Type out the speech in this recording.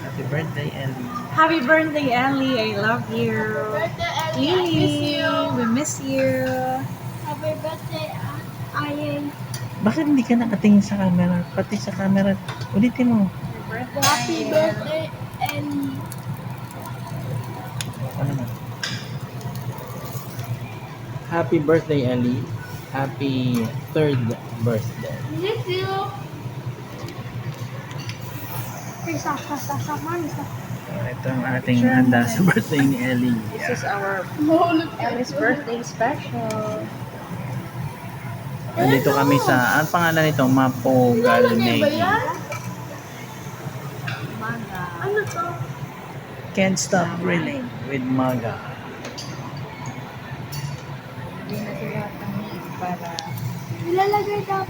Happy birthday, Ellie. Happy birthday, Ellie. I love you. Birthday, Ellie. I miss Lily, you. we miss you. Happy birthday, Ayen. Bakit hindi ka nakatingin sa camera? Pati sa camera, ulitin mo. Happy birthday, Ellie. Ano na? Happy birthday, Ellie. Happy third birthday. Miss you. Sama. Ito ang ating handa sa birthday ni Ellie. This is our Mahulog Ellie's birthday special. Nandito kami sa, ang pangalan nito? Mapogal Ba Negi. yan? Maga. Ano to? Can't stop grilling with Maga. Hindi na sila tangi para Nilalagay dapat.